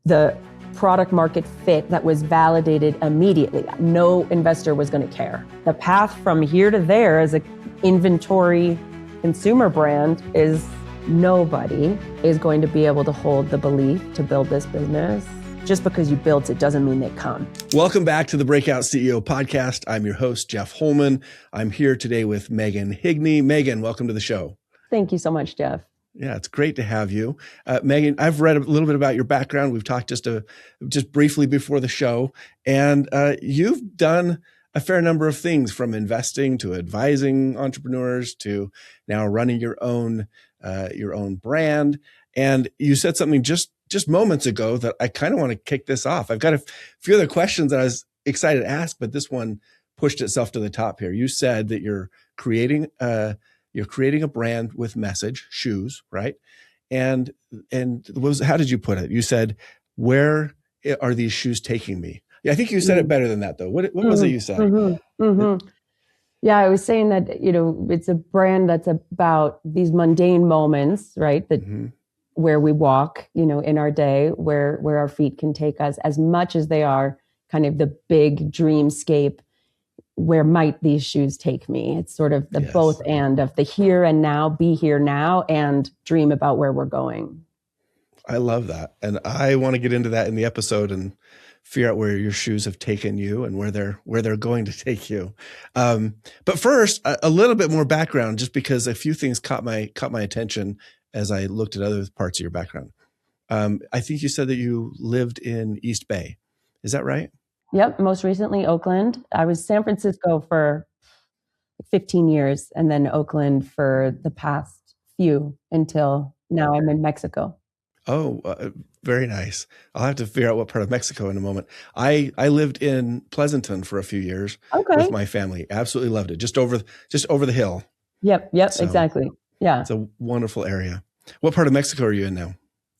the product market fit that was validated immediately. No investor was going to care. The path from here to there as an inventory consumer brand is nobody is going to be able to hold the belief to build this business. Just because you built it doesn't mean they come. Welcome back to the Breakout CEO podcast. I'm your host, Jeff Holman. I'm here today with Meghan Higney. Meghan, welcome to the show. Thank you so much, Jeff. Yeah, it's great to have you. Meghan, I've read a little bit about your background. We've talked just briefly before the show, and you've done a fair number of things, from investing to advising entrepreneurs to now running your own brand. And you said something just moments ago that I kind of want to kick this off. I've got a few other questions that I was excited to ask, but this one pushed itself to the top here. You said that you're creating a brand with message, shoes, right? And how did you put it? You said, where are these shoes taking me? Yeah, I think you said it better than that, though. What was it you said? Yeah, I was saying that, it's a brand that's about these mundane moments, right? That where we walk, in our day, where our feet can take us, as much as they are kind of the big dreamscape. Where might these shoes take me? It's sort of the both and of the here and now, be here now, and dream about where we're going. I love that. And I want to get into that in the episode and figure out where your shoes have taken you and where they're going to take you. But first, a little bit more background, just because a few things caught my attention as I looked at other parts of your background. I think you said that you lived in East Bay. Is that right? Yep. Most recently, Oakland. I was San Francisco for 15 years and then Oakland for the past few until now I'm in Mexico. Oh, very nice. I'll have to figure out what part of Mexico in a moment. I lived in Pleasanton for a few years with my family. Absolutely loved it. Just over the hill. Yep. So exactly. Yeah. It's a wonderful area. What part of Mexico are you in now?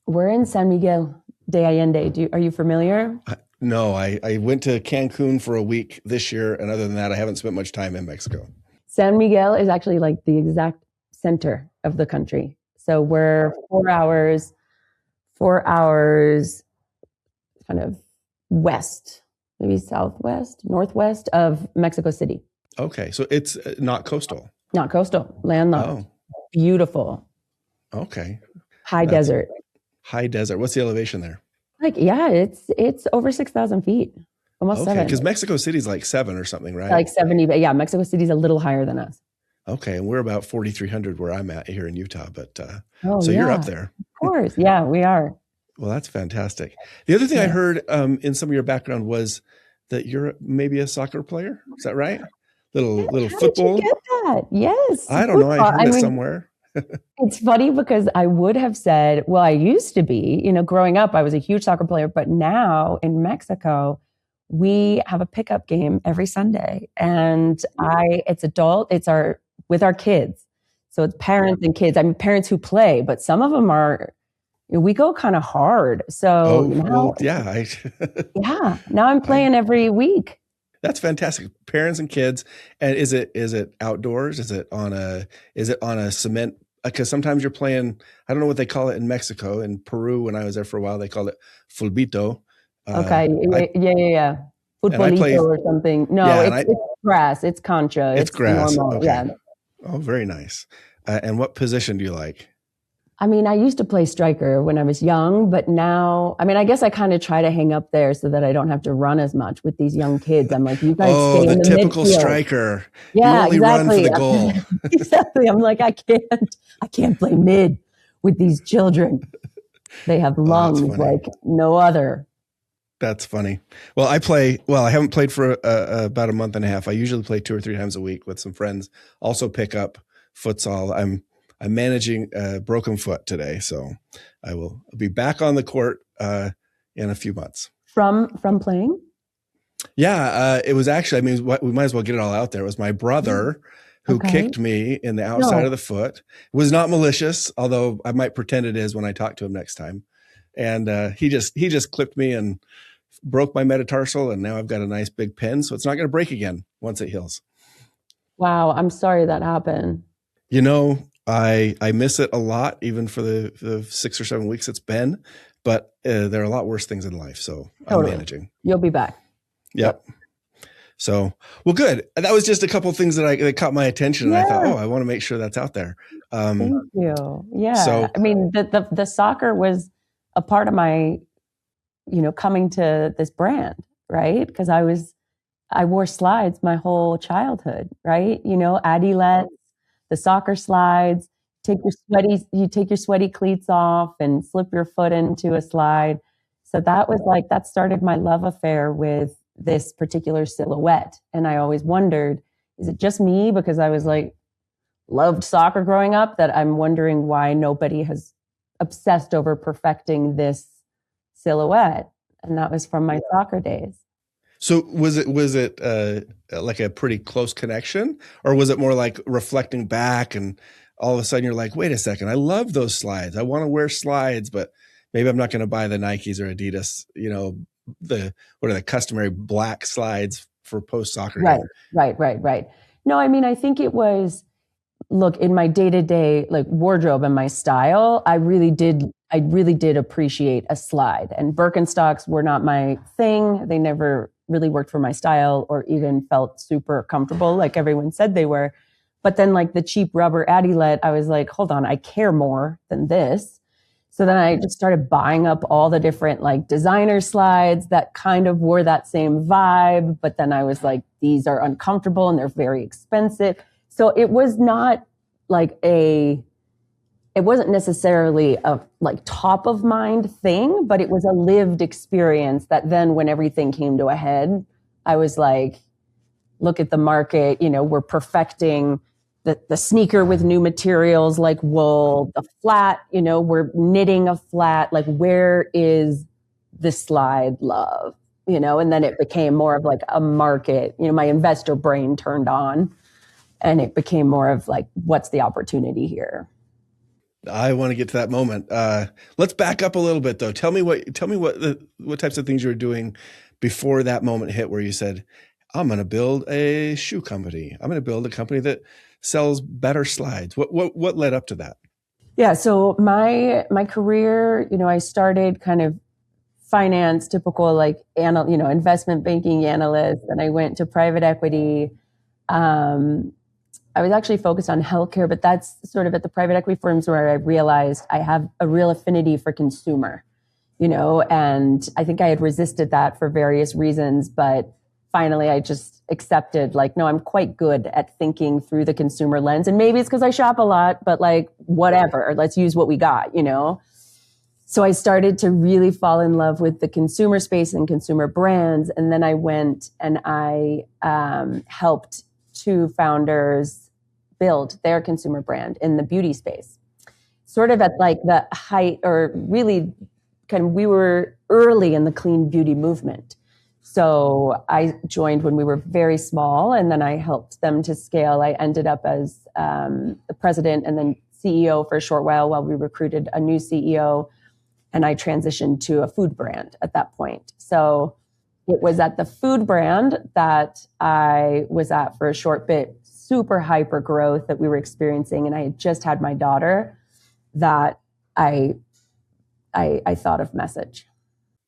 We're in San Miguel de Allende. Are you familiar? No, I went to Cancun for a week this year. And other than that, I haven't spent much time in Mexico. San Miguel is actually like the exact center of the country. So we're 4 hours kind of west, maybe southwest, northwest of Mexico City. Okay. So it's not coastal. Not coastal, landlocked. Oh. Beautiful. Okay. High desert. High desert. What's the elevation there? It's over 6,000 feet, almost 7. Because Mexico City's like 7 or something, right? Like 70, but yeah, Mexico City's a little higher than us. Okay, and we're about 4,300 where I'm at here in Utah, but you're up there. Of course, yeah, we are. Well, that's fantastic. The other thing I heard in some of your background was that you're maybe a soccer player. Is that right? Little football. Did you get that? Yes. I don't know. I heard it somewhere. It's funny because I would have said, well, I used to be, growing up, I was a huge soccer player, but now in Mexico, we have a pickup game every Sunday, and it's with our kids. So it's parents and kids. I mean, parents who play, but some of them we go kind of hard. So now I'm playing every week. That's fantastic. Parents and kids. And is it outdoors? Is it on a cement? Because sometimes you're playing, I don't know what they call it in Mexico. In Peru, when I was there for a while, they called it fulbito. Okay. Yeah. Futbolito or something. No, it's grass. It's cancha. It's grass. Normal. Okay. Yeah. Oh, very nice. And what position do you like? I mean, I used to play striker when I was young, but now, I guess I kind of try to hang up there so that I don't have to run as much with these young kids. I'm like, you guys stay in the typical midfield. Striker. Yeah, you only run for the goal. Exactly. I'm like, I can't play mid with these children. They have lungs like no other. That's funny. Well, I haven't played for about a month and a half. I usually play 2 or 3 times a week with some friends. Also pick up futsal. I'm managing a broken foot today, so I will be back on the court in a few months. From playing? Yeah, it was actually, we might as well get it all out there. It was my brother who kicked me in the outside of the foot. It was not malicious, although I might pretend it is when I talk to him next time. And he just clipped me and broke my metatarsal, and now I've got a nice big pin, so it's not going to break again once it heals. Wow, I'm sorry that happened. I miss it a lot, even for the 6 or 7 weeks it's been. but there are a lot worse things in life. So Totally. I'm managing. You'll be back. Yep. So, well, good. That was just a couple of things that caught my attention. Yeah. And I thought, I want to make sure that's out there. Thank you. Yeah. So, I mean, the soccer was a part of my, coming to this brand, right? Because I wore slides my whole childhood, right? Adilette, the soccer slides, you take your sweaty cleats off and slip your foot into a slide. So that started my love affair with this particular silhouette. And I always wondered, is it just me? Because I was loved soccer growing up, that I'm wondering why nobody has obsessed over perfecting this silhouette. And that was from my soccer days. So was it like a pretty close connection, or was it more like reflecting back and all of a sudden you're like, wait a second, I love those slides. I want to wear slides, but maybe I'm not going to buy the Nikes or Adidas, what are the customary black slides for post soccer game? Right. No, I mean, I think it was, look, in my day-to-day wardrobe and my style, I really did appreciate a slide, and Birkenstocks were not my thing. They never really worked for my style or even felt super comfortable like everyone said they were. But then the cheap rubber Adilette, I was like, hold on, I care more than this. So then I just started buying up all the different designer slides that kind of wore that same vibe. But then I was like, these are uncomfortable and they're very expensive. So it was not it wasn't necessarily a top of mind thing, but it was a lived experience that then when everything came to a head, I was like, look at the market, we're perfecting the sneaker with new materials like wool, the flat, we're knitting a flat, where is the slide love, and then it became more of a market, my investor brain turned on and it became more of what's the opportunity here? I want to get to that moment. Let's back up a little bit though. Tell me what types of things you were doing before that moment hit where you said, I'm going to build a shoe company. I'm going to build a company that sells better slides. What led up to that? Yeah. So my career, I started kind of finance, typical investment banking analyst. And I went to private equity. I was actually focused on healthcare, but that's sort of at the private equity firms where I realized I have a real affinity for consumer, and I think I had resisted that for various reasons, but finally I just accepted no, I'm quite good at thinking through the consumer lens, and maybe it's because I shop a lot, but whatever, let's use what we got, So I started to really fall in love with the consumer space and consumer brands. And then I went and I helped two founders build their consumer brand in the beauty space, sort of at the height, or really we were early in the clean beauty movement. So I joined when we were very small, and then I helped them to scale. I ended up as the president and then CEO for a short while we recruited a new CEO, and I transitioned to a food brand at that point. So it was at the food brand that I was at for a short bit, super hyper growth that we were experiencing. And I had just had my daughter that I thought of Message.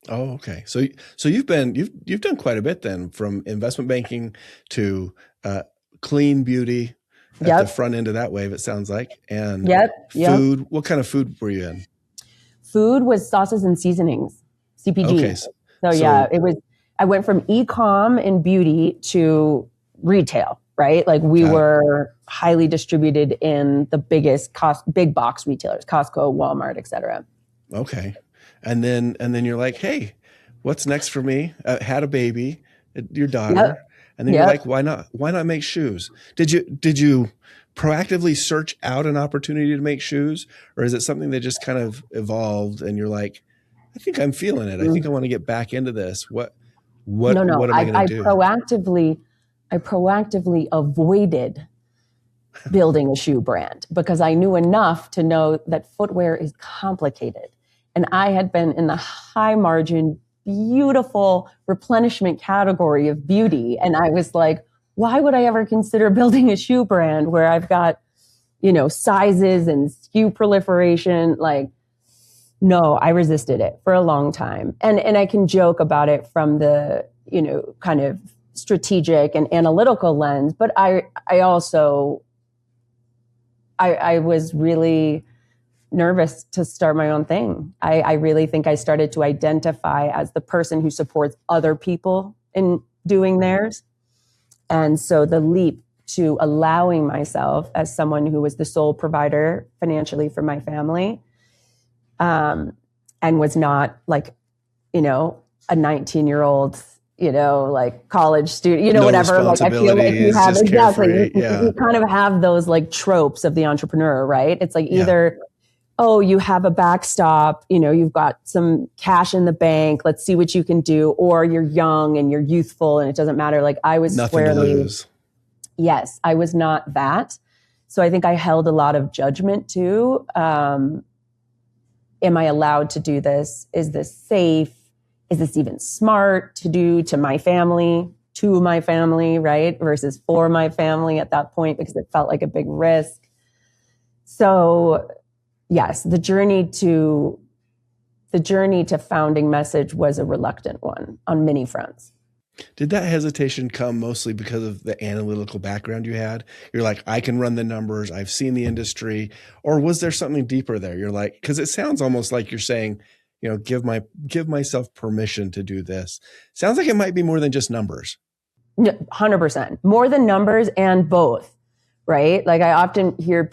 Oh, okay. So you've done quite a bit then, from investment banking to clean beauty at the front end of that wave, it sounds like. And food, what kind of food were you in? Food was sauces and seasonings, CPG. Okay. So I went from e-com in beauty to retail, right? We were highly distributed in the big box retailers, Costco, Walmart, et cetera. Okay. And then you're like, hey, what's next for me? Had a baby, your daughter. Yep. And then you're like, why not make shoes? Did you proactively search out an opportunity to make shoes, or is it something that just kind of evolved and you're like, I think I'm feeling it. I think I want to get back into this. What am I going to do? I proactively avoided building a shoe brand because I knew enough to know that footwear is complicated. And I had been in the high margin, beautiful replenishment category of beauty. And I was like, why would I ever consider building a shoe brand where I've got, sizes and SKU proliferation? No, I resisted it for a long time. And I can joke about it from the, kind of strategic and analytical lens, but I also, I was really nervous to start my own thing. I really think I started to identify as the person who supports other people in doing theirs. And so the leap to allowing myself as someone who was the sole provider financially for my family, and was not like, a 19-year-old, like college student, No whatever. Like I feel like you have exactly, you kind of have those like tropes of the entrepreneur, right? It's like either, oh, you have a backstop, you've got some cash in the bank, let's see what you can do, or you're young and you're youthful and it doesn't matter. Like I was nothing to lose. Yes, I was not that. So I think I held a lot of judgment too. Am I allowed to do this? Is this safe? Is this even smart to do to my family, right? Versus for my family at that point, because it felt like a big risk. So yes, the journey to founding Message was a reluctant one on many fronts. Did that hesitation come mostly because of the analytical background you had? You're like, I can run the numbers, I've seen the industry, or was there something deeper there? You're like, because it sounds almost like you're saying, give myself permission to do this. Sounds like it might be more than just numbers. 100%. More than numbers and both, right? Like I often hear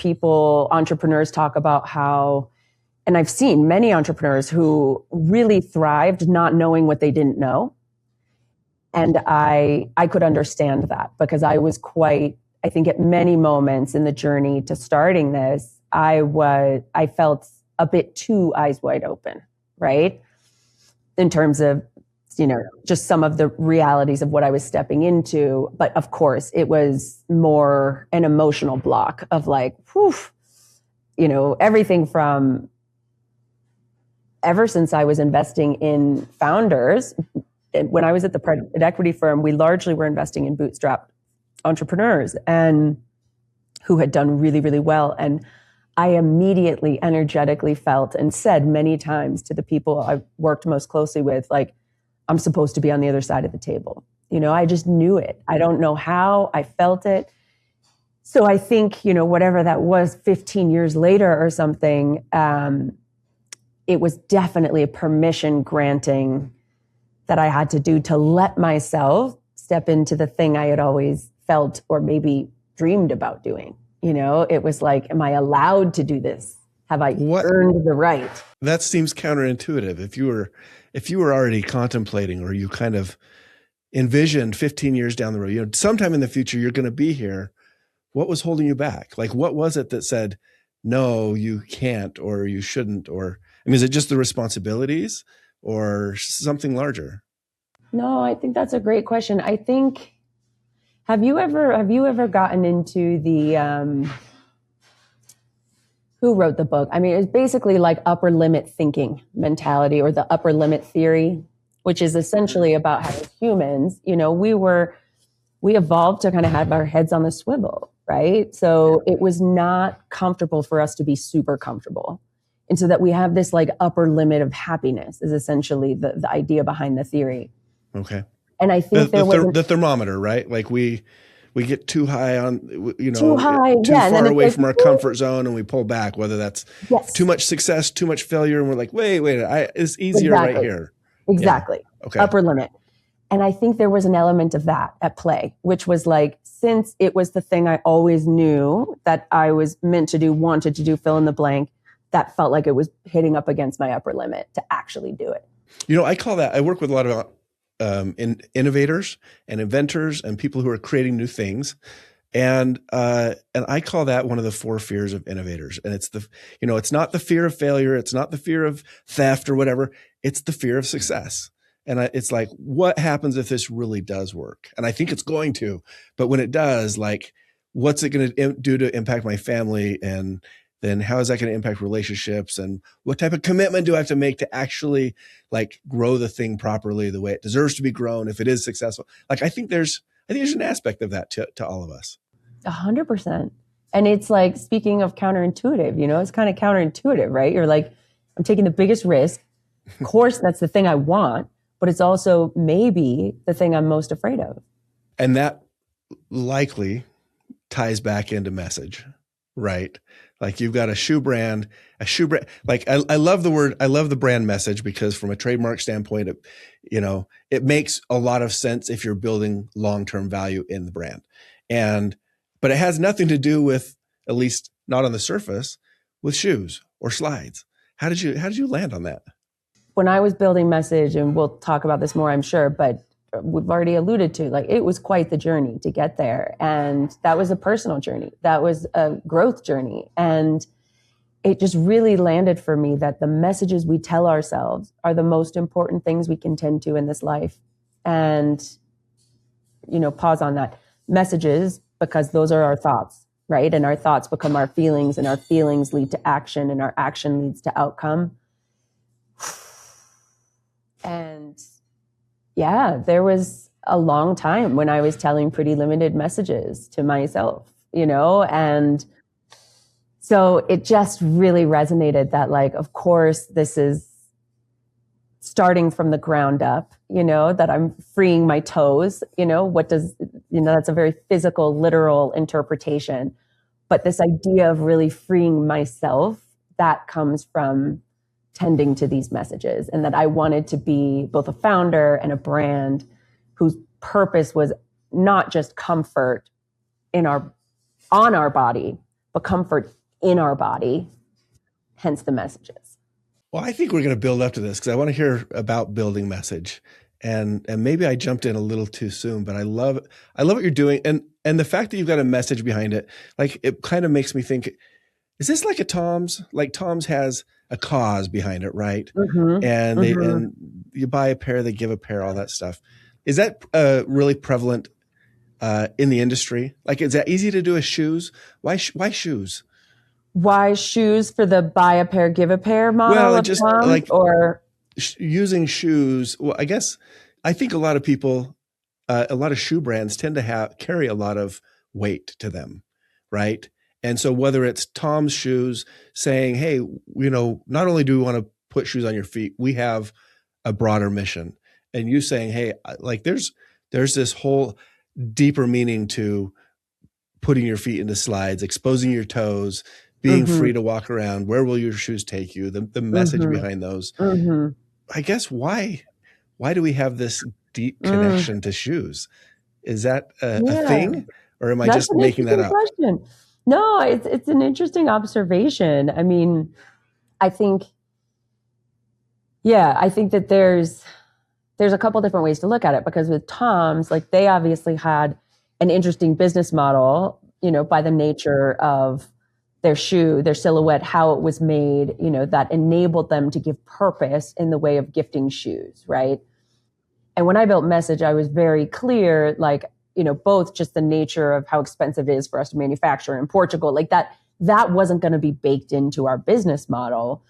entrepreneurs talk about how, and I've seen many entrepreneurs who really thrived not knowing what they didn't know. And I could understand that because I was I think at many moments in the journey to starting this, I felt a bit too eyes wide open, right? In terms of, just some of the realities of what I was stepping into. But of course, it was more an emotional block of like, whew, everything from ever since I was investing in founders. When I was at the private equity firm, we largely were investing in bootstrap entrepreneurs and who had done really, really well. And I immediately energetically felt and said many times to the people I worked most closely with, like, I'm supposed to be on the other side of the table. I just knew it. I don't know how, I felt it. So I think, whatever that was 15 years later or something, it was definitely a permission granting that I had to do to let myself step into the thing I had always felt or maybe dreamed about doing. It was like, am I allowed to do this? Have I earned the right? That seems counterintuitive. If you were already contemplating, or you kind of envisioned 15 years down the road, sometime in the future, you're going to be here. What was holding you back? Like, what was it that said, no, you can't, or you shouldn't, or, is it just the responsibilities or something larger? No, I think that's a great question. I think, have you ever gotten into the, who wrote the book? It's basically like upper limit thinking mentality, or the upper limit theory, which is essentially about how as humans, we evolved to kind of have our heads on the swivel, right? So it was not comfortable for us to be super comfortable. And so that we have this like upper limit of happiness is essentially the idea behind the theory. Okay. And I think the thermometer, right? Like we get too high on, too far away from our comfort zone, and we pull back, whether that's too much success, too much failure. And we're like, wait, it's easier right here. Exactly. Yeah. Okay. Upper limit. And I think there was an element of that at play, which was like, since it was the thing I always knew that I was meant to do, wanted to do, fill in the blank, that felt like it was hitting up against my upper limit to actually do it. I call that, I work with a lot of innovators and inventors and people who are creating new things. And I call that one of the 4 fears of innovators. And it's it's not the fear of failure. It's not the fear of theft or whatever. It's the fear of success. And it's like, what happens if this really does work? And I think it's going to, but when it does, like, what's it going to do to impact my family? And then how is that going to impact relationships? And what type of commitment do I have to make to actually like grow the thing properly the way it deserves to be grown if it is successful? Like, I think there's an aspect of that to all of us. 100%. And it's like, speaking of counterintuitive, it's kind of counterintuitive, right? You're like, I'm taking the biggest risk. Of course, that's the thing I want, but it's also maybe the thing I'm most afraid of. And that likely ties back into message, right? Like you've got a shoe brand. Like I love the brand message, because from a trademark standpoint, it makes a lot of sense if you're building long-term value in the brand. But it has nothing to do with, at least not on the surface, with shoes or slides. How did you land on that? When I was building message, and we'll talk about this more, I'm sure, but we've already alluded to, like, it was quite the journey to get there. And that was a personal journey. That was a growth journey. And it just really landed for me that the messages we tell ourselves are the most important things we can tend to in this life. And, pause on that. Messages, because those are our thoughts, right? And our thoughts become our feelings, and our feelings lead to action, and our action leads to outcome. And yeah, there was a long time when I was telling pretty limited messages to myself, and so it just really resonated that, like, of course, this is starting from the ground up, that I'm freeing my toes, that's a very physical, literal interpretation. But this idea of really freeing myself, that comes from tending to these messages, and that I wanted to be both a founder and a brand whose purpose was not just comfort on our body, but comfort in our body, hence the messages. Well, I think we're going to build up to this, because I want to hear about building message, and maybe I jumped in a little too soon, but I love what you're doing, and the fact that you've got a message behind it, like, it kind of makes me think, is this like a Tom's? Like, Tom's has a cause behind it, right? Mm-hmm. And and you buy a pair, they give a pair, all that stuff. Is that really prevalent in the industry? Like, is that easy to do with shoes? Why shoes? Why shoes for the buy a pair, give a pair model? Well, just Tom's, like, or using shoes. Well, I think a lot of people, a lot of shoe brands tend to carry a lot of weight to them, right? And so whether it's Tom's shoes saying, hey, not only do we want to put shoes on your feet, we have a broader mission. And you saying, hey, like, there's this whole deeper meaning to putting your feet into slides, exposing your toes, being free to walk around. Where will your shoes take you? The message behind those. I guess why do we have this deep connection to shoes? Is that a thing, or am I just making that up? Question. No, it's an interesting observation. I mean, I think that there's a couple different ways to look at it, because with Tom's, like, they obviously had an interesting business model, by the nature of their shoe, their silhouette, how it was made, that enabled them to give purpose in the way of gifting shoes, right? And when I built Message, I was very clear, like, both just the nature of how expensive it is for us to manufacture in Portugal, like that wasn't going to be baked into our business model.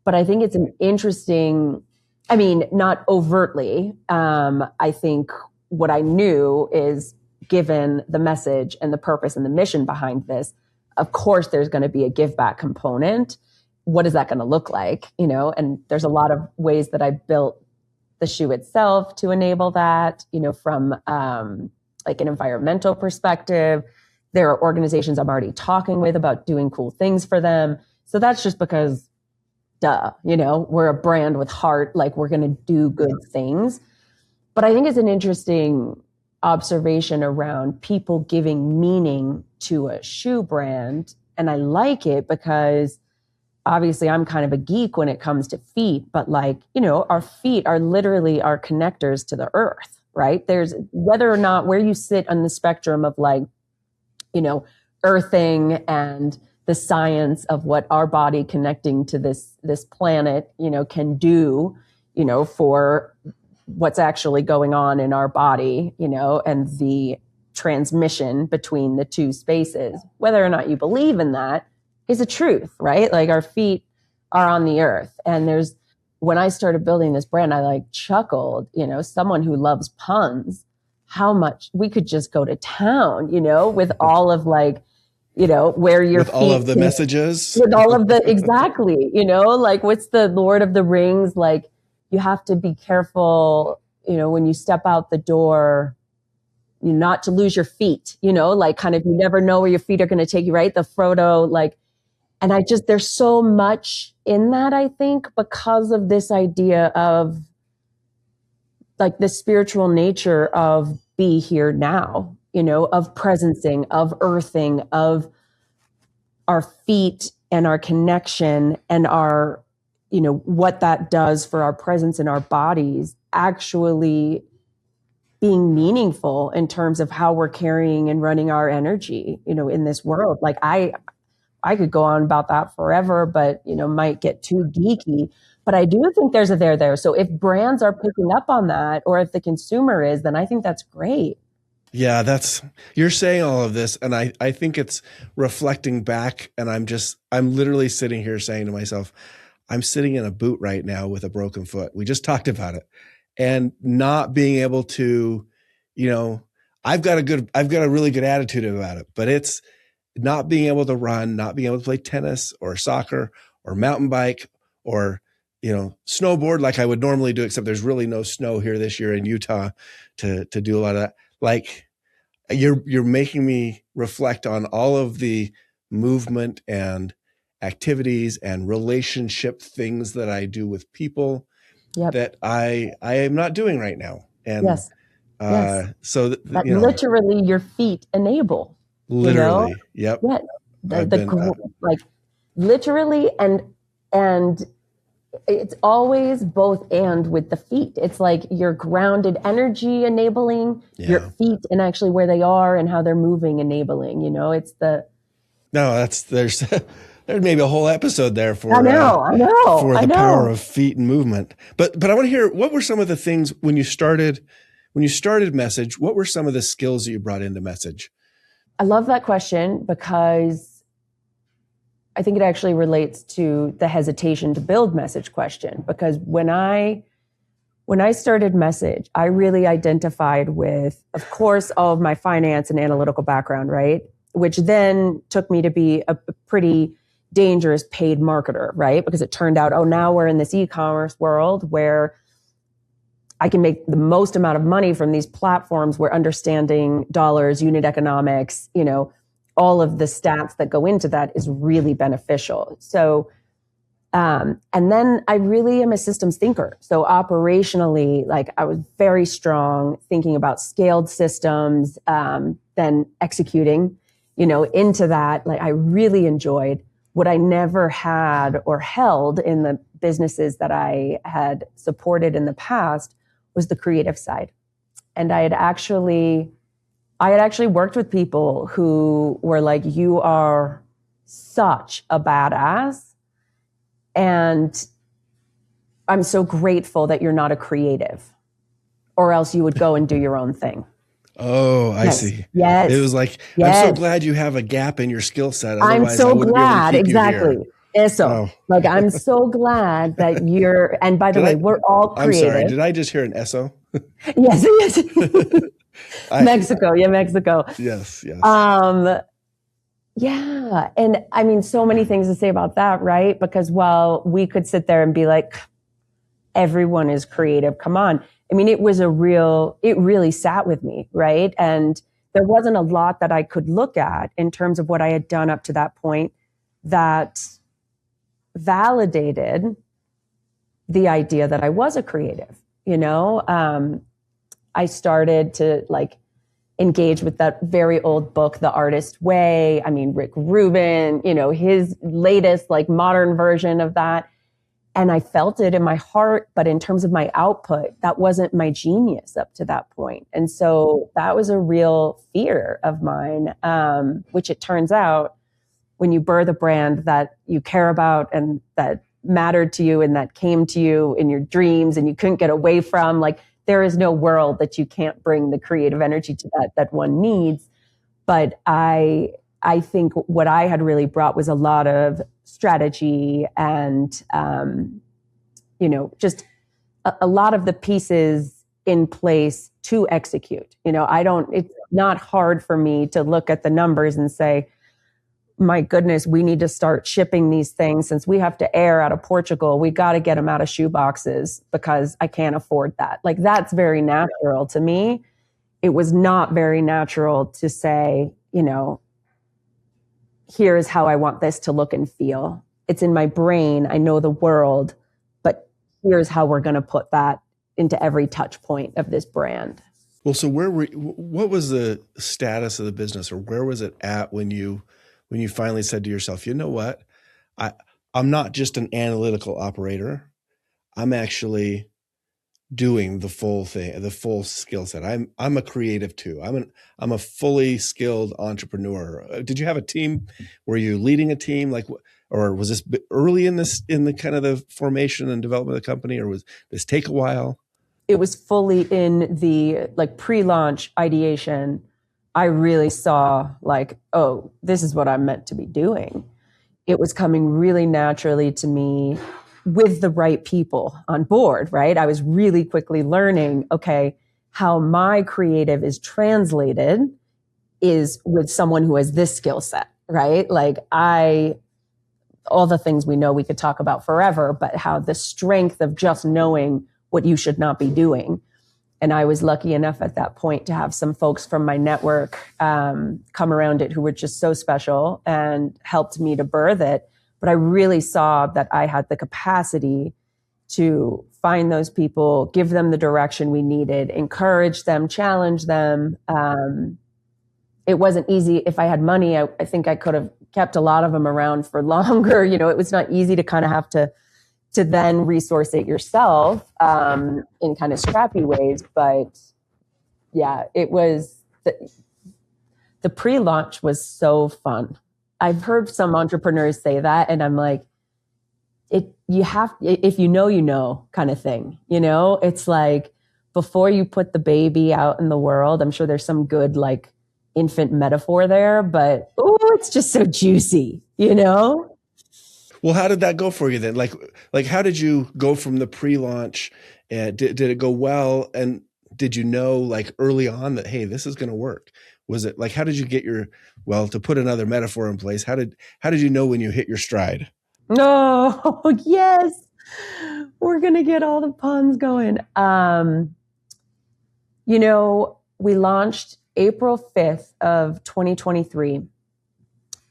But I think it's an interesting, I mean, not overtly. I think what I knew is, given the message and the purpose and the mission behind this, of course, there's going to be a give back component. What is that going to look like? And there's a lot of ways that I built the shoe itself to enable that, from like an environmental perspective. There are organizations I'm already talking with about doing cool things for them. So that's just because, we're a brand with heart, like, we're going to do good things. But I think it's an interesting observation around people giving meaning to a shoe brand. And I like it because obviously I'm kind of a geek when it comes to feet, but, like, our feet are literally our connectors to the earth, right? There's, whether or not where you sit on the spectrum of, like, earthing and the science of what our body connecting to this planet, can do, for what's actually going on in our body, and the transmission between the two spaces, whether or not you believe in that, is a truth, right? Like, our feet are on the earth. And when I started building this brand, I, like, chuckled, someone who loves puns, how much we could just go to town, with all of, like, where your with feet all of the messages, with all of the, exactly, like what's the Lord of the Rings? Like you have to be careful, when you step out the door, not to lose your feet, like kind of, you never know where your feet are going to take you, right? The Frodo, like, and there's so much in that, I think, because of this idea of like the spiritual nature of be here now, of presencing, of earthing, of our feet and our connection and our, what that does for our presence in our bodies actually being meaningful in terms of how we're carrying and running our energy, in this world. Like I could go on about that forever, but, might get too geeky. But I do think there's a there. So if brands are picking up on that, or if the consumer is, then I think that's great. Yeah, you're saying all of this. And I think it's reflecting back, and I'm literally sitting here saying to myself, I'm sitting in a boot right now with a broken foot. We just talked about it. And not being able to, I've got a really good attitude about it, but it's not being able to run, not being able to play tennis or soccer or mountain bike or, snowboard like I would normally do, except there's really no snow here this year in Utah to do a lot of that. Like you're making me reflect on all of the movement and activities and relationship things that I do with people that I am not doing right now. And yes. so that literally your feet enable. Literally, yep. Yeah, like literally, and it's always both and with the feet. It's like your grounded energy enabling your feet and actually where they are and how they're moving enabling. It's the there's maybe a whole episode there for I know for the power of feet and movement. But I want to hear, what were some of the things when you started Message? What were some of the skills that you brought into Message? I love that question because I think it actually relates to the hesitation to build Message question. Because when I started Message, I really identified with, of course, all of my finance and analytical background, right? Which then took me to be a pretty dangerous paid marketer, right? Because it turned out, now we're in this e-commerce world where I can make the most amount of money from these platforms where understanding dollars, unit economics, all of the stats that go into that is really beneficial. So, and then I really am a systems thinker. So operationally, like I was very strong thinking about scaled systems, then executing, into that. Like I really enjoyed what I never had or held in the businesses that I had supported in the past was the creative side. And I had actually worked with people who were like, you are such a badass. And I'm so grateful that you're not a creative, or else you would go and do your own thing. Oh, I see. Yes. It was like, I'm so glad you have a gap in your skill set. I'm so glad. Exactly. Eso. Like, I'm so glad that you're, and by the way, we're all creative. I'm sorry. Did I just hear an eso? Yes. Mexico. Yeah, Mexico. Yes. Yeah. And I mean, so many things to say about that, right? Because while we could sit there and be like, everyone is creative, come on. I mean, it really sat with me, right? And there wasn't a lot that I could look at in terms of what I had done up to that point that validated the idea that I was a creative, I started to engage with that very old book, The Artist Way. I mean, Rick Rubin, his latest modern version of that. And I felt it in my heart, but in terms of my output, that wasn't my genius up to that point. And so that was a real fear of mine, which it turns out when you birth a brand that you care about and that mattered to you and that came to you in your dreams and you couldn't get away from, there is no world that you can't bring the creative energy to that one needs. But I think what I had really brought was a lot of strategy and, just a lot of the pieces in place to execute. It's not hard for me to look at the numbers and say, my goodness, we need to start shipping these things since we have to air out of Portugal. We got to get them out of shoe boxes because I can't afford that. Like, that's very natural to me. It was not very natural to say, here's how I want this to look and feel. It's in my brain. I know the world, but here's how we're going to put that into every touch point of this brand. Well, so what was the status of the business, or where was it at when you finally said to yourself, you know what, I'm not just an analytical operator. I'm actually doing the full thing, the full skill set. I'm a creative too. I'm a fully skilled entrepreneur. Did you have a team? Were you leading a team, or was this early in the kind of the formation and development of the company, or was this take a while? It was fully in the pre-launch ideation. I really saw oh, this is what I'm meant to be doing. It was coming really naturally to me with the right people on board, right? I was really quickly learning, okay, how my creative is translated is with someone who has this skill set, right? All the things we know we could talk about forever, but how the strength of just knowing what you should not be doing. And I was lucky enough at that point to have some folks from my network come around it who were just so special and helped me to birth it. But I really saw that I had the capacity to find those people, give them the direction we needed, encourage them, challenge them. It wasn't easy. If I had money, I think I could have kept a lot of them around for longer. It was not easy to kind of have to then resource it yourself in kind of scrappy ways. But yeah, it was, the pre-launch was so fun. I've heard some entrepreneurs say that, and I'm like, if you know kind of thing, it's like, before you put the baby out in the world, I'm sure there's some good infant metaphor there, but it's just so juicy, Well, how did that go for you then? How did you go from the pre-launch? Did it go well? And did you know early on that, hey, this is going to work? Was it how did you get to put another metaphor in place? How did you know when you hit your stride? Oh, yes. We're going to get all the puns going. We launched April 5th of 2023.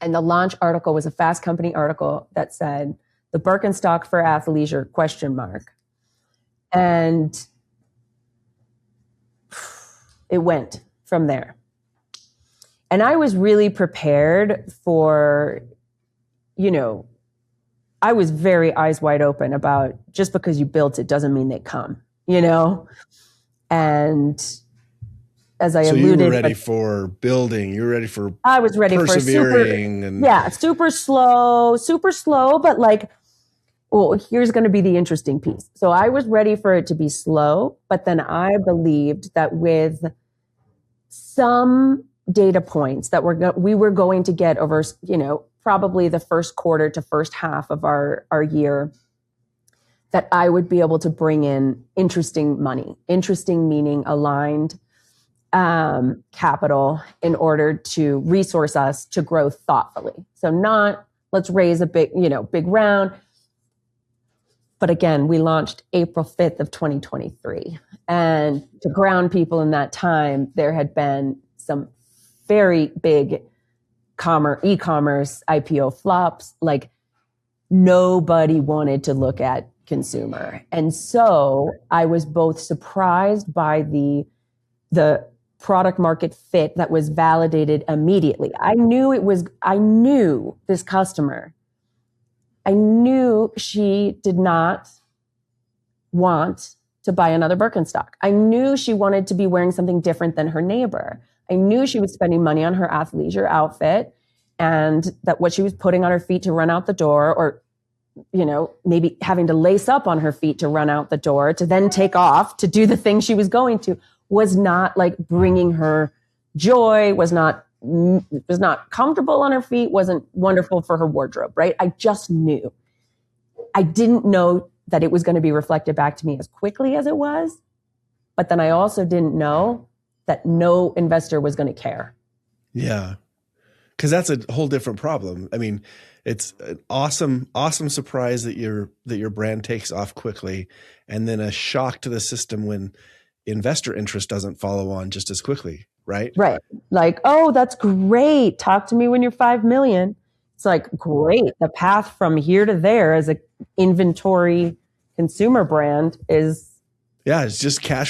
And the launch article was a Fast Company article that said, the Birkenstock for athleisure, ? And it went from there. And I was really prepared for, I was very eyes wide open about, just because you built it doesn't mean they come, And as I alluded, you were ready for building. You were ready for I was ready persevering super slow, but here's going to be the interesting piece. So I was ready for it to be slow, but then I believed that with some data points that we were going to get over, probably the first quarter to first half of our year, that I would be able to bring in interesting money, interesting meaning aligned capital, in order to resource us to grow thoughtfully. So not let's raise a big round. But again, we launched April 5th of 2023. And to ground people in that time, there had been some very big e-commerce IPO flops. Nobody wanted to look at consumer. And so I was both surprised by the product market fit that was validated immediately. I knew this customer. I knew she did not want to buy another Birkenstock. I knew she wanted to be wearing something different than her neighbor. I knew she was spending money on her athleisure outfit, and that what she was putting on her feet to run out the door, or maybe having to lace up on her feet to run out the door, to then take off to do the thing she was going to, was not bringing her joy, was not comfortable on her feet, wasn't wonderful for her wardrobe, right? I just knew. I didn't know that it was going to be reflected back to me as quickly as it was, but then I also didn't know that no investor was going to care. Yeah. because that's a whole different problem. I mean, it's an awesome surprise that your brand takes off quickly, and then a shock to the system when investor interest doesn't follow on just as quickly, right? Right. Like, oh, that's great. Talk to me when you're 5 million. It's like, great. The path from here to there as a inventory consumer brand is. Yeah, it's just I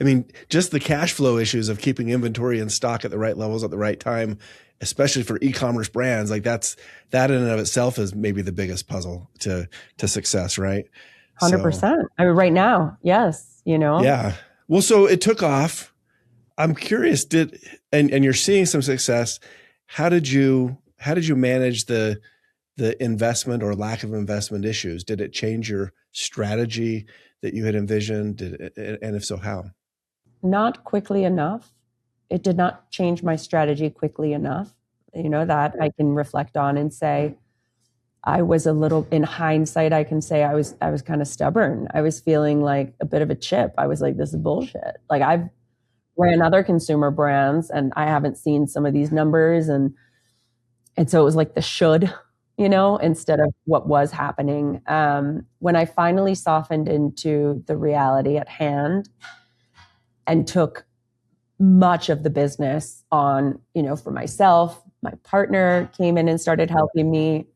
mean, just the cash flow issues of keeping inventory in stock at the right levels at the right time, especially for e-commerce brands. Like that in and of itself is maybe the biggest puzzle to success, right? 100%. I mean, right now, yes, Yeah. Well, so it took off. I'm curious, and you're seeing some success. How did you manage the investment or lack of investment issues? Did it change your strategy that you had envisioned? And if so, how? Not quickly enough. It did not change my strategy quickly enough. That I can reflect on and say, I was a little, in hindsight, I can say I was kind of stubborn. I was feeling like a bit of a chip. I was like, this is bullshit. Like, I've ran other consumer brands and I haven't seen some of these numbers. And so it was like the should, instead of what was happening. When I finally softened into the reality at hand and took much of the business on, for myself, my partner came in and started helping me.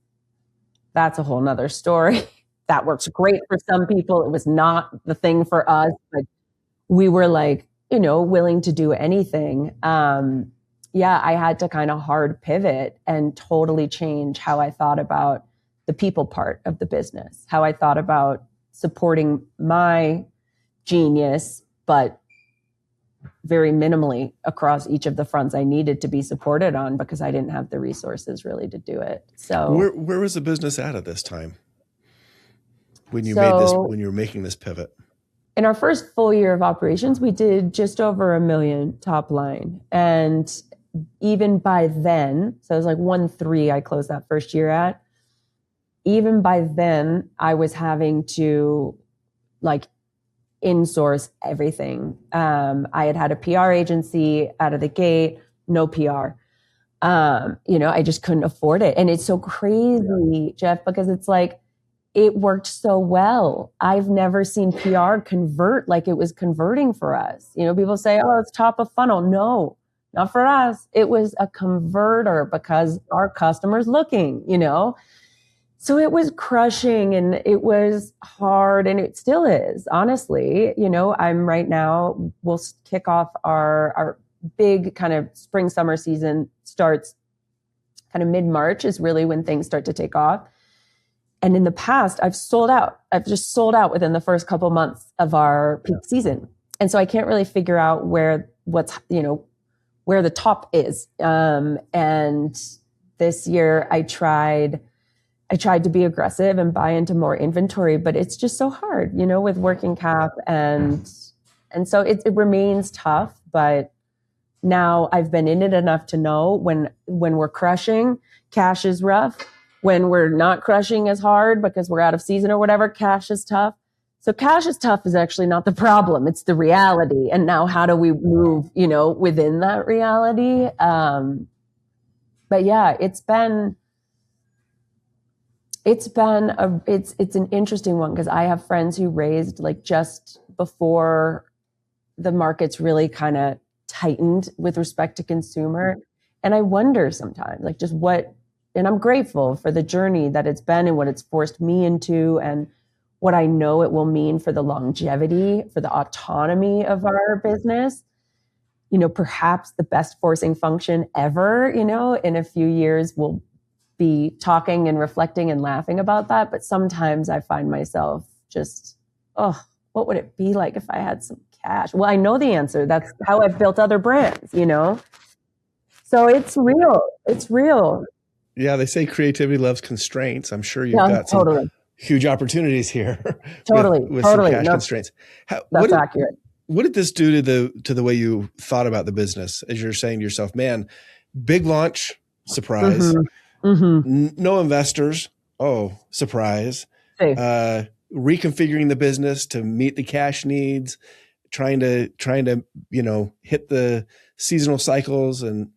That's a whole nother story. That works great for some people. It was not the thing for us, but we were like, willing to do anything. I had to kind of hard pivot and totally change how I thought about the people part of the business, how I thought about supporting my genius, but very minimally across each of the fronts I needed to be supported on because I didn't have the resources really to do it. So where was the business at this time when you were making this pivot? In our first full year of operations, we did just over $1 million top line. And even by then, so it was like 1.3 I closed that first year at. Even by then, I was having to like insource everything. I had a PR agency out of the gate, no PR. I just couldn't afford it. And it's so crazy, Jeff, because it's like, it worked so well. I've never seen PR convert like it was converting for us. People say, oh, it's top of funnel. No, not for us. It was a converter because our customers looking, So it was crushing and it was hard and it still is, honestly. I'm right now, we'll kick off our big kind of spring, summer season starts kind of mid-March is really when things start to take off. And in the past, I've sold out. I've just sold out within the first couple months of our peak season. And so I can't really figure out where the top is. And this year I tried to be aggressive and buy into more inventory, but it's just so hard, with working cap. And so it remains tough, but now I've been in it enough to know when we're crushing, cash is rough. When we're not crushing as hard because we're out of season or whatever, cash is tough. So cash is tough is actually not the problem. It's the reality. And now how do we move, within that reality? But yeah, it's an interesting one because I have friends who raised like just before the markets really kind of tightened with respect to consumer. And I wonder sometimes like just and I'm grateful for the journey that it's been and what it's forced me into and what I know it will mean for the longevity, for the autonomy of our business. Perhaps the best forcing function ever, in a few years we'll be talking and reflecting and laughing about that. But sometimes I find myself just, what would it be like if I had some cash? Well, I know the answer. That's how I've built other brands, So it's real. It's real. Yeah, they say creativity loves constraints. I'm sure you've got some huge opportunities here. with some cash constraints. That's accurate. What did this do to the way you thought about the business? As you're saying to yourself, man, big launch, surprise. No investors. Oh, surprise. Reconfiguring the business to meet the cash needs, trying to hit the seasonal cycles, and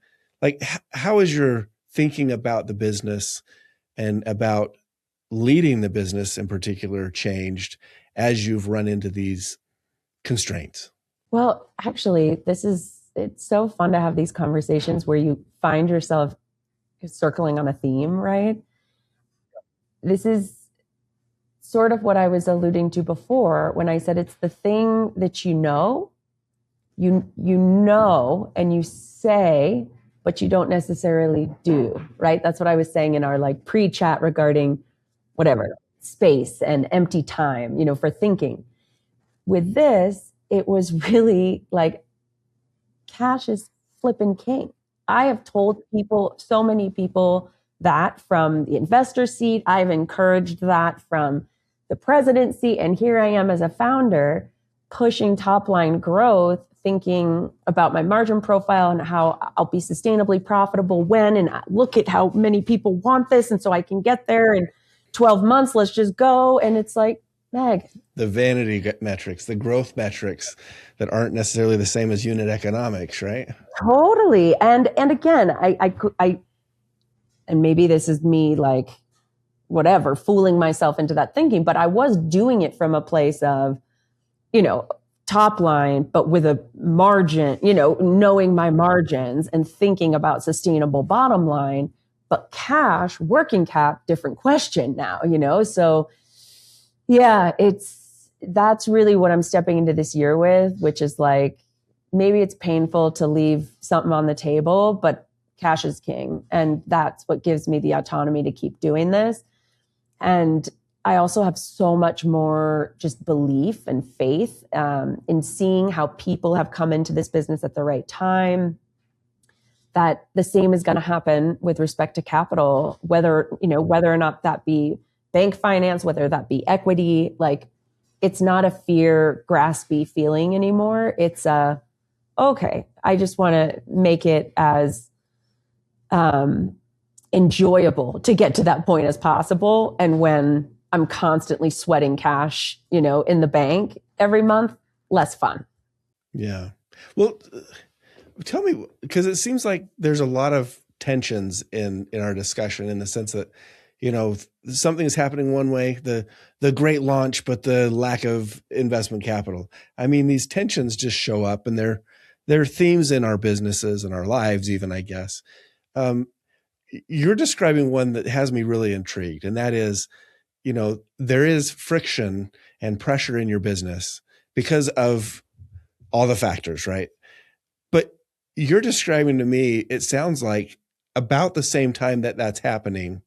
like how is your thinking about the business and about leading the business in particular changed as you've run into these constraints? Well, actually, it's so fun to have these conversations where you find yourself circling on a theme, right? This is sort of what I was alluding to before when I said it's the thing that you know and you say, but you don't necessarily do, right? That's what I was saying in our like pre-chat regarding whatever space and empty time, for thinking. With this, it was really like cash is flipping king. I have told people, so many people, that from the investor seat. I've encouraged that from the presidency. And here I am as a founder pushing top line growth, thinking about my margin profile and how I'll be sustainably profitable when, and look at how many people want this. And so I can get there in 12 months. Let's just go. And it's like, Meg. The vanity metrics, the growth metrics that aren't necessarily the same as unit economics, right? Totally. And again, I and maybe this is me like whatever, fooling myself into that thinking, but I was doing it from a place of, top line, but with a margin, knowing my margins and thinking about sustainable bottom line, but cash, working cap, different question now, So yeah, that's really what I'm stepping into this year with, which is like, maybe it's painful to leave something on the table, but cash is king. And that's what gives me the autonomy to keep doing this. And I also have so much more just belief and faith in seeing how people have come into this business at the right time, that the same is going to happen with respect to capital, whether or not that be bank finance, whether that be equity. Like, it's not a fear, graspy feeling anymore. It's okay, I just want to make it as enjoyable to get to that point as possible. And when I'm constantly sweating cash, in the bank every month, less fun. Yeah. Well, tell me, because it seems like there's a lot of tensions in our discussion, in the sense that, something is happening one way, the great launch, but the lack of investment capital. I mean, these tensions just show up, and they're themes in our businesses and our lives, even, I guess. You're describing one that has me really intrigued, and that is, there is friction and pressure in your business because of all the factors, right? But you're describing to me, it sounds like about the same time that that's happening,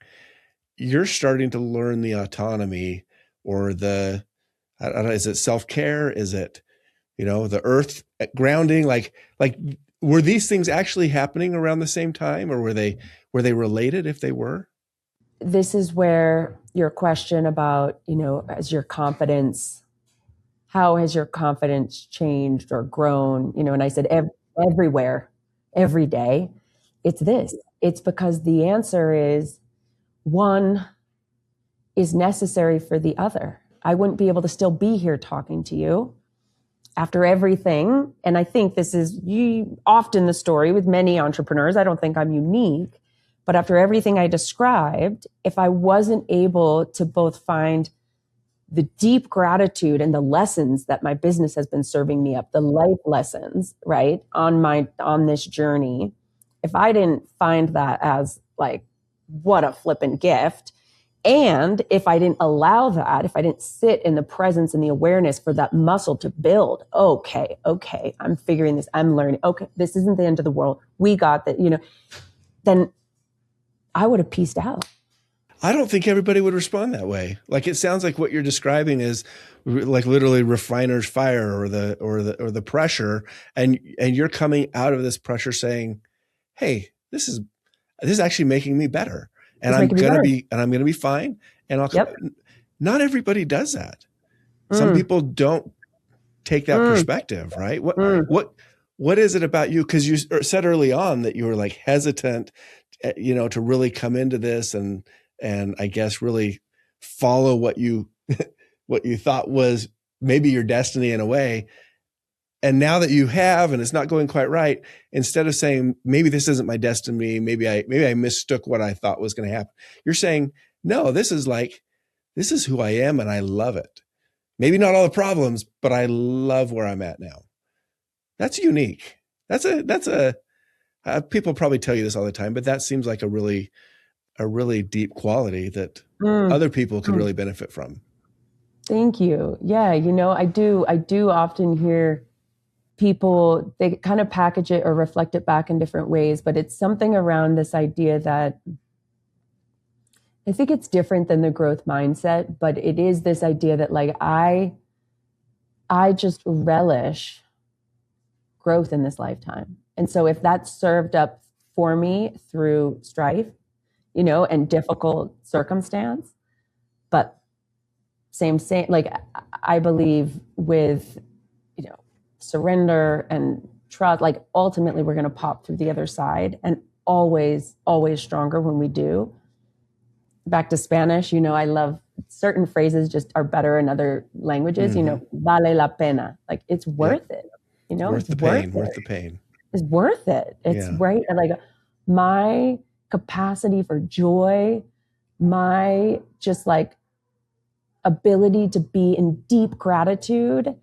you're starting to learn the autonomy, or I don't know, is it self-care? Is it, the earth grounding? Like, were these things actually happening around the same time, or were they related if they were? This is where your question about, how has your confidence changed or grown? And I said, everywhere, every day, it's this. It's because the answer is one is necessary for the other. I wouldn't be able to still be here talking to you after everything. And I think this is often the story with many entrepreneurs. I don't think I'm unique. But after everything I described, if I wasn't able to both find the deep gratitude and the lessons that my business has been serving me up, the life lessons, right, on this journey, if I didn't find that as like, what a flippin' gift, and if I didn't allow that, if I didn't sit in the presence and the awareness for that muscle to build, okay, I'm figuring this, I'm learning, okay, this isn't the end of the world, we got that, then I would have pieced out. I don't think everybody would respond that way. Like, it sounds like what you're describing is like literally refiner's fire, or the pressure, and you're coming out of this pressure saying, "Hey, this is actually making me better, and I'm gonna be fine." And not everybody does that. Some people don't take that perspective, right? What is it about you? Because you said early on that you were like hesitant, to really come into this and I guess really follow what you thought was maybe your destiny in a way. And now that you have, and it's not going quite right, instead of saying, maybe this isn't my destiny, maybe I mistook what I thought was going to happen, you're saying, no, this is who I am and I love it. Maybe not all the problems, but I love where I'm at now. That's unique. People probably tell you this all the time, but that seems like a really deep quality that other people could really benefit from. Thank you. Yeah. I do often hear people, they kind of package it or reflect it back in different ways, but it's something around this idea that I think it's different than the growth mindset, but it is this idea that like, I just relish growth in this lifetime. And so if that's served up for me through strife, and difficult circumstance, but same, like I believe with, surrender and trust, like ultimately we're going to pop through the other side, and always stronger when we do. Back to Spanish, I love certain phrases just are better in other languages, vale la pena. Like it's worth it, worth the pain. It's worth it. It's right. And like my capacity for joy, my just like ability to be in deep gratitude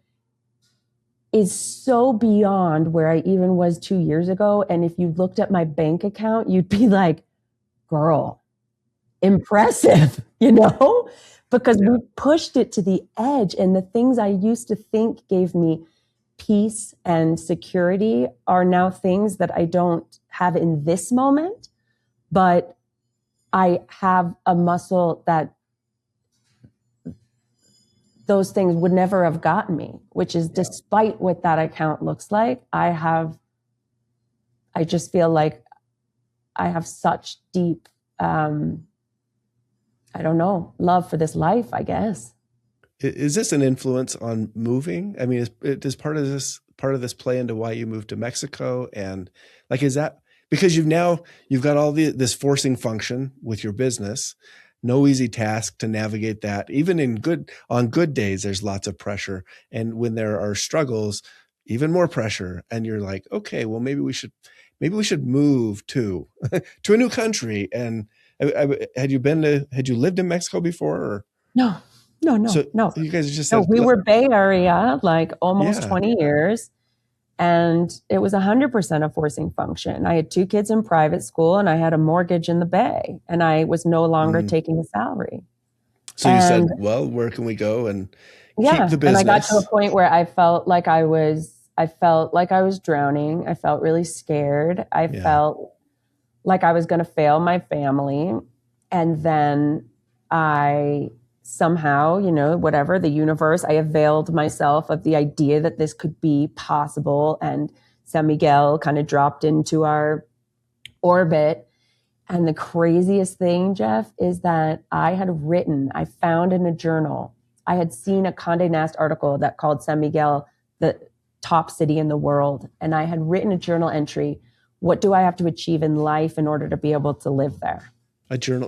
is so beyond where I even was 2 years ago. And if you looked at my bank account, you'd be like, girl, impressive, because we pushed it to the edge. And the things I used to think gave me peace and security are now things that I don't have in this moment, but I have a muscle that those things would never have gotten me, which is despite what that account looks like, I just feel like I have such deep, love for this life, I guess. Is this an influence on moving? I mean, does part of this play into why you moved to Mexico? And like, is that because you've got all this forcing function with your business? No easy task to navigate that. Even on good days, there's lots of pressure. And when there are struggles, even more pressure. And you're like, okay, well, maybe we should move to a new country. And had you lived in Mexico before? Or? No. So you guys just we were Bay Area, like almost 20 years. And it was 100% a forcing function. I had 2 kids in private school and I had a mortgage in the Bay, and I was no longer taking a salary. So you said, well, where can we go and keep the business? And I got to a point where I felt like I was drowning. I felt really scared. I felt like I was going to fail my family. And then I somehow, whatever, the universe, I availed myself of the idea that this could be possible. And San Miguel kind of dropped into our orbit. And the craziest thing, Jeff, is that I found in a journal, I had seen a Condé Nast article that called San Miguel the top city in the world. And I had written a journal entry. What do I have to achieve in life in order to be able to live there? A journal,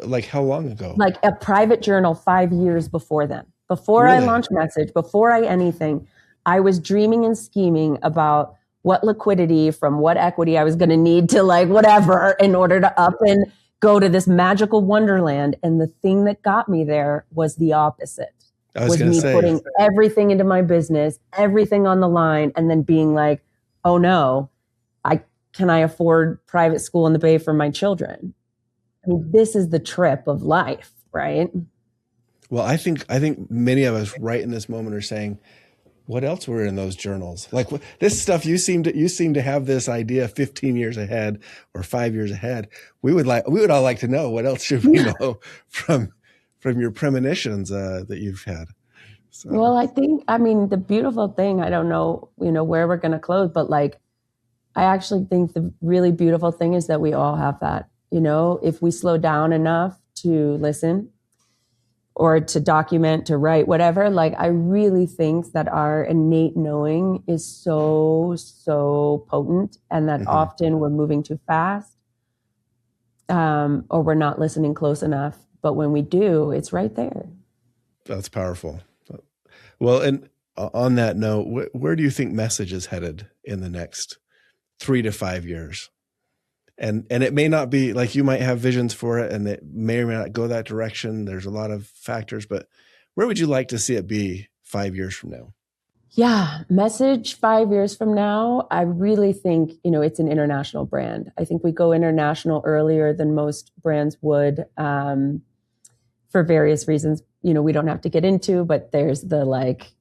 like how long ago? Like a private journal 5 years before then. Before I launched Message, before anything, I was dreaming and scheming about what liquidity from what equity I was going to need to like whatever in order to up and go to this magical wonderland. And the thing that got me there was the opposite. Was me putting everything into my business, everything on the line, and then being like, oh no, can I afford private school in the Bay for my children? I mean, this is the trip of life, right? Well, I think many of us right in this moment are saying, what else were in those journals? Like this stuff, you seem to have this idea 15 years ahead or 5 years ahead. We would all like to know, what else should we know from your premonitions that you've had? So. Well, the beautiful thing, I don't know, where we're going to close, but like, I actually think the really beautiful thing is that we all have that. If we slow down enough to listen or to document, to write, whatever, like I really think that our innate knowing is so, so potent, and that often we're moving too fast or we're not listening close enough. But when we do, it's right there. That's powerful. Well, and on that note, where do you think message is headed in the next 3 to 5 years? And it may not be like, you might have visions for it and it may or may not go that direction. There's a lot of factors, but where would you like to see it be 5 years from now? Yeah, message 5 years from now, I really think, it's an international brand. I think we go international earlier than most brands would, for various reasons, we don't have to get into, but there's the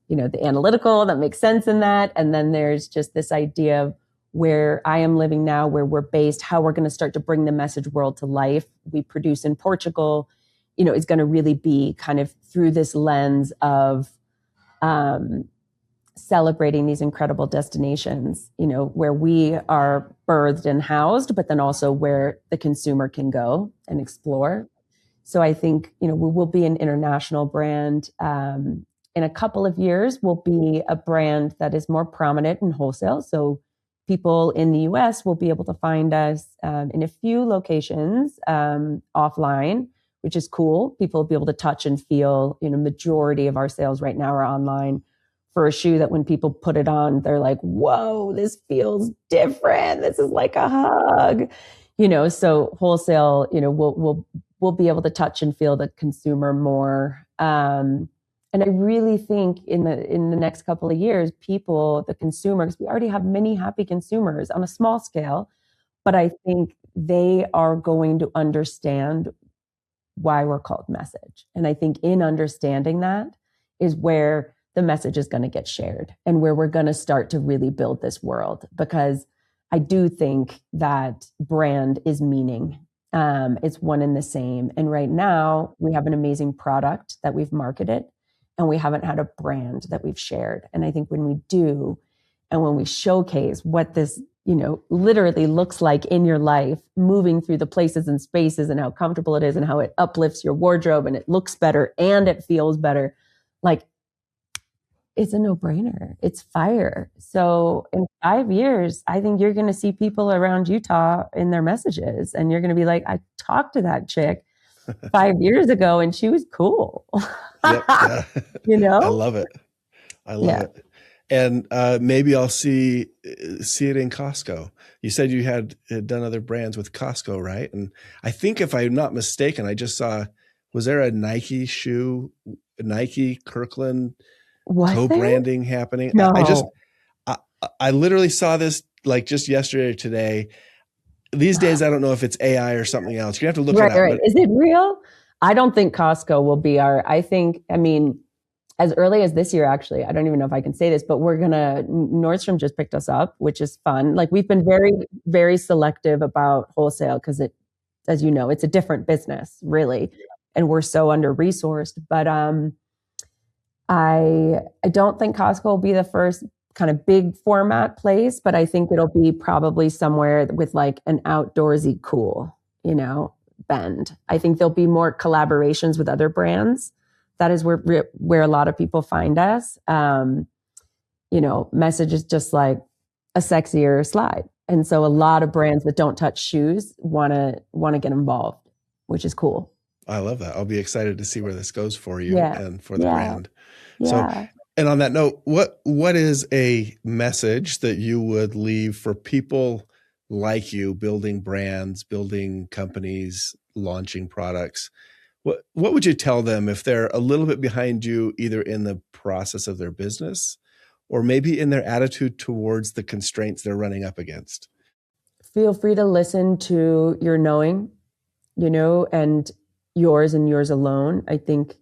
the analytical that makes sense in that. And then there's just this idea of where I am living now, where we're based, how we're going to start to bring the message world to life. We produce in Portugal, is going to really be kind of through this lens of celebrating these incredible destinations, where we are birthed and housed, but then also where the consumer can go and explore. So I think, we will be an international brand. In a couple of years, we'll be a brand that is more prominent in wholesale. So people in the US will be able to find us in a few locations offline, which is cool. People will be able to touch and feel, majority of our sales right now are online for a shoe that when people put it on, they're like, whoa, this feels different. This is like a hug, so wholesale, we'll be able to touch and feel the consumer more. And I really think in the next couple of years, the consumers, we already have many happy consumers on a small scale, but I think they are going to understand why we're called message. And I think in understanding that is where the message is going to get shared and where we're going to start to really build this world. Because I do think that brand is meaning. It's one and the same. And right now we have an amazing product that we've marketed and we haven't had a brand that we've shared. And I think when we do, and when we showcase what this, literally looks like in your life, moving through the places and spaces and how comfortable it is and how it uplifts your wardrobe and it looks better and it feels better, it's a no-brainer. It's fire. So in 5 years, I think you're going to see people around Utah in their messages and you're going to be like, I talked to that chick 5 years ago and she was cool. Yep, yeah. I love it. I love it. And maybe I'll see it in Costco. You said you had done other brands with Costco, right? And I think if I'm not mistaken, I just saw, was there a Nike shoe, Nike Kirkland co-branding happening? No. I literally saw this like just yesterday or today. These days, I don't know if it's AI or something else. You have to look it up. Right. Is it real? I don't think Costco will be as early as this year, actually, I don't even know if I can say this, but Nordstrom just picked us up, which is fun. We've been very, very selective about wholesale because as you know, it's a different business, really. And we're so under-resourced. But I don't think Costco will be the first kind of big format place, but I think it'll be probably somewhere with an outdoorsy cool, bend. I think there'll be more collaborations with other brands. That is where a lot of people find us. Message is just like a sexier slide. And so a lot of brands that don't touch shoes want to get involved, which is cool. I love that. I'll be excited to see where this goes for you and for the brand. Yeah. So, and on that note, what is a message that you would leave for people like you building brands, building companies, launching products? What would you tell them if they're a little bit behind you, either in the process of their business or maybe in their attitude towards the constraints they're running up against? Feel free to listen to your knowing, and yours alone. I think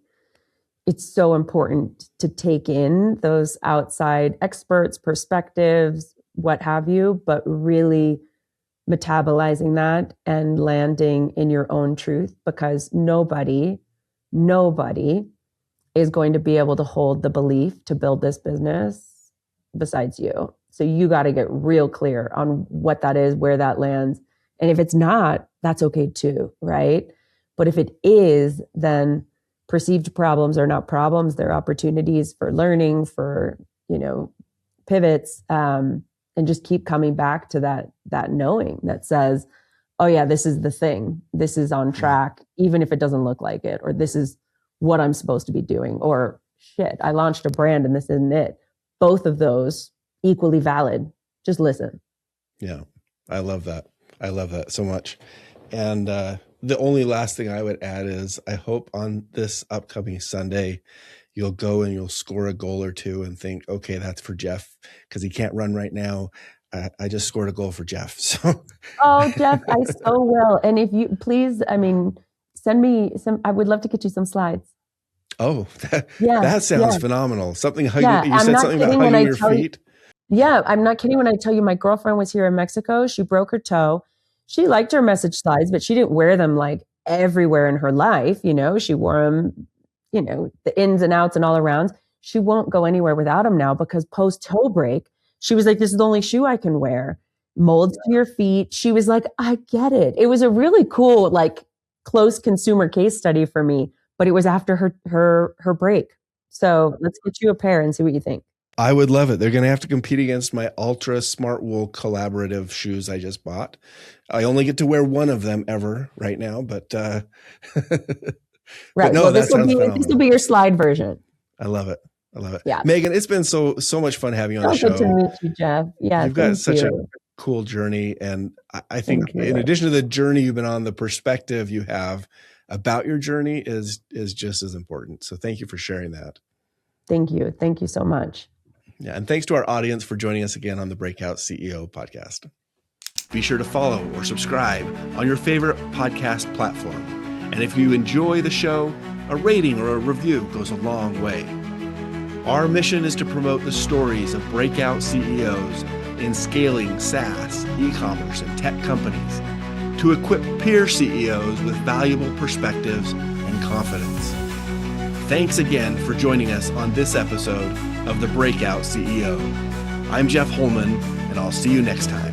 it's so important to take in those outside experts, perspectives, what have you, but really metabolizing that and landing in your own truth, because nobody is going to be able to hold the belief to build this business besides you. So you got to get real clear on what that is, where that lands. And if it's not, that's okay too, right? But if it is, then perceived problems are not problems. They're opportunities for learning, for, pivots, and just keep coming back to that knowing that says, oh yeah, this is the thing. This is on track, even if it doesn't look like it, or this is what I'm supposed to be doing, or shit, I launched a brand and this isn't it. both of those equally valid. Just listen. Yeah, I love that. I love that so much. And the only last thing I would add is I hope on this upcoming Sunday, you'll go and you'll score a goal or two and think, okay, that's for Jeff because he can't run right now. I just scored a goal for Jeff. So, oh, Jeff, I so will. And if you please, I mean, send me some. I would love to get you some slides. Oh, that sounds phenomenal. Something hugging. Yeah, you said something about hugging your feet. Yeah, I'm not kidding when I tell you my girlfriend was here in Mexico. She broke her toe. She liked her message slides, but she didn't wear them like everywhere in her life. You know, she wore them, you know, the ins and outs and all arounds. She won't go anywhere without them now because post toe break, she was like, this is the only shoe I can wear. Molds to your feet. She was like, I get it. It was a really cool, like close consumer case study for me, but it was after her break. So let's get you a pair and see what you think. I would love it. They're going to have to compete against my Ultra Smart Wool collaborative shoes I just bought. I only get to wear one of them ever right now, but right. But no, well, this will be your slide version. I love it. I love it. Yeah. Meghan, it's been so much fun having you on the show. Good to meet you, Jeff. Yeah. You've got such a cool journey. And I think in addition to the journey you've been on, the perspective you have about your journey is just as important. So thank you for sharing that. Thank you. Thank you so much. Yeah. And thanks to our audience for joining us again on the Breakout CEO podcast. Be sure to follow or subscribe on your favorite podcast platform. And if you enjoy the show, a rating or a review goes a long way. Our mission is to promote the stories of breakout CEOs in scaling SaaS, e-commerce, and tech companies to equip peer CEOs with valuable perspectives and confidence. Thanks again for joining us on this episode of The Breakout CEO. I'm Jeff Holman, and I'll see you next time.